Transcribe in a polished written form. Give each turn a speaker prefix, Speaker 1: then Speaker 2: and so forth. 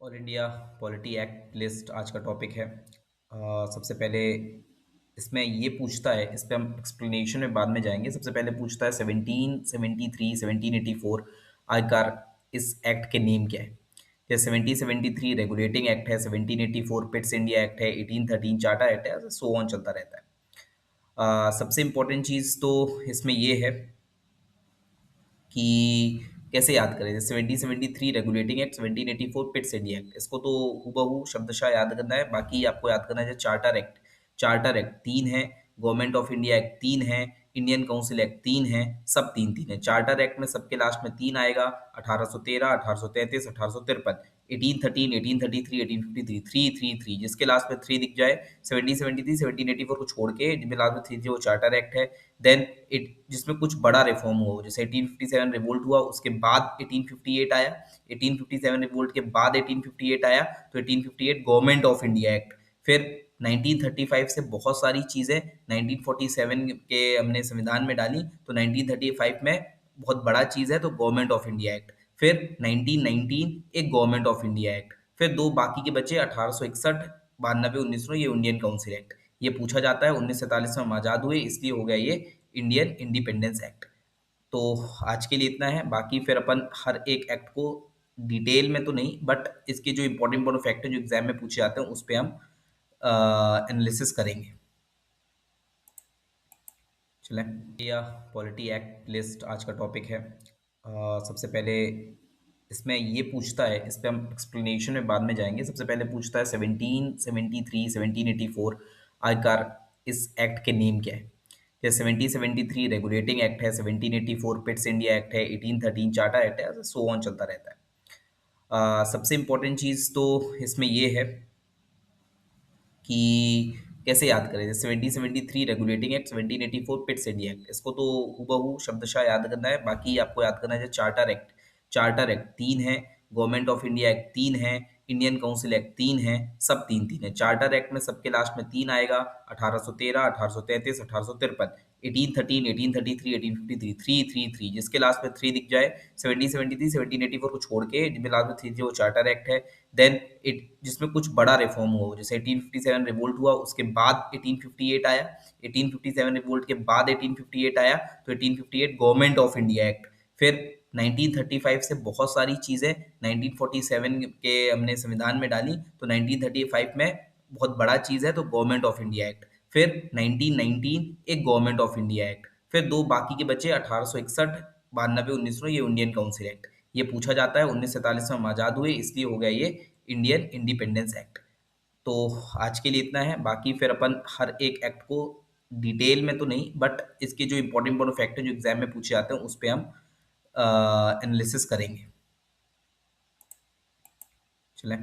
Speaker 1: All India polity act list आज का topic है। सबसे पहले इसमें ये पूछता है, इस पे हम एक्सप्लेनेशन में बाद में जाएंगे। सबसे पहले पूछता है 1773 1784 आयकर, इस एक्ट के नेम क्या है। जैसे 1773 रेगुलेटिंग एक्ट है, 1784 पिट्स इंडिया एक्ट है, 1813 चार्टर एक्ट है, सो ऑन चलता रहता है। सबसे इम्पोर्टेंट चीज़ तो इसमें ये है कि कैसे याद करें। जैसे 1773 regulating act, 1784 Pitt's India act, इसको तो हूबहू शब्दशः याद करना है। बाकी आपको याद करना है जो चार्टर एक्ट, चार्टर एक्ट तीन है, गवर्नमेंट ऑफ इंडिया एक्ट तीन है, इंडियन काउंसिल एक्ट तीन है, सब तीन तीन है। चार्टर एक्ट में सबके लास्ट में तीन आएगा, 1813, 1833, 1853, 1813, 1833, 1853, थ्री थ्री थ्री, जिसके लास्ट में थ्री दिख जाए, 1773, 1784 को छोड़ के जिसमें लास्ट में थ्री थी वो चार्टर एक्ट है। देन इट जिसमें कुछ बड़ा रिफॉर्म हुआ हो, जैसे 1857 रिवोल्ट हुआ, उसके बाद 1858 आया, 1857 रिवोल्ट के बाद 1858 आया, तो 1858 गवर्नमेंट ऑफ इंडिया एक्ट। फिर 1935 से बहुत सारी चीजें 1947 के हमने संविधान में डाली, तो 1935 में बहुत बड़ा चीज है तो गवर्नमेंट ऑफ इंडिया एक्ट। फिर 1919 एक गवर्नमेंट ऑफ इंडिया एक्ट। फिर दो बाकी के बचे 1861, 92, 1900, ये इंडियन काउंसिल एक्ट। ये पूछा जाता है 1947 में हम आजाद हुए, इसलिए हो गया ये इंडियन इंडिपेंडेंस एक्ट। तो आज के लिए इतना है। बाकी फिर अपन हर एक एक्ट को डिटेल में तो नहीं, बट इसके जो इंपॉर्टेंट इंपॉर्टेंट फैक्ट है जो एग्जाम में पूछे जाते हैं उस पर हम एनालिसिस करेंगे। चलें, या पॉलिटी एक्ट लिस्ट आज का टॉपिक है। सबसे पहले इसमें ये पूछता है, इस पे हम एक्सप्लेनेशन में बाद में जाएंगे। सबसे पहले पूछता है 1773 1784 आयकर, इस एक्ट के नेम क्या है। जैसे 1773 रेगुलेटिंग एक्ट है, 1784 पिट्स इंडिया एक्ट है, 1813 चार्टर एक्ट है, सो ऑन चलता रहता है। सबसे इम्पोर्टेंट चीज़ तो इसमें ये है कि कैसे याद करें। जैसे 1773 regulating act, 1784 Pitt's India act, इसको तो हूबहू शब्दशः याद करना है। बाकी आपको याद करना है जो चार्टर एक्ट, चार्टर एक्ट तीन है, गवर्नमेंट ऑफ इंडिया एक्ट तीन है, इंडियन काउंसिल एक्ट तीन है, सब तीन तीन है। चार्टर एक्ट में सबके लास्ट में तीन आएगा, 1813, 1833, 1853, 1813, 1833, 1853, थ्री थ्री थ्री, जिसके लास्ट में थ्री दिख जाए, 1773, 1784 को छोड़ के जिसमें लास्ट में थ्री थी वो चार्टर एक्ट है। देन इट जिसमें कुछ बड़ा रिफॉर्म हुआ हो, जैसे 1857 रिवोल्ट हुआ, उसके बाद 1858 आया, 1857 रिवोल्ट के बाद 1858 आया, तो 1858 गवर्नमेंट ऑफ इंडिया एक्ट। फिर 1935 से बहुत सारी चीजें 1947 के हमने संविधान में डाली, तो 1935 में बहुत बड़ा चीज है तो गवर्नमेंट ऑफ इंडिया एक्ट। फिर 1919 एक गवर्नमेंट ऑफ इंडिया एक्ट। फिर दो बाकी के बचे 1861, 92, 1900, ये इंडियन काउंसिल एक्ट। ये पूछा जाता है 1947 में हम आजाद हुए, इसलिए हो गया ये इंडियन इंडिपेंडेंस एक्ट। तो आज के लिए इतना है। बाकी फिर अपन हर एक एक्ट को डिटेल में तो नहीं, बट इसके जो इंपॉर्टेंट इंपॉर्टेंट फैक्ट है जो एग्जाम में पूछे जाते हैं उस पर हम एनालिसिस करेंगे। चलें।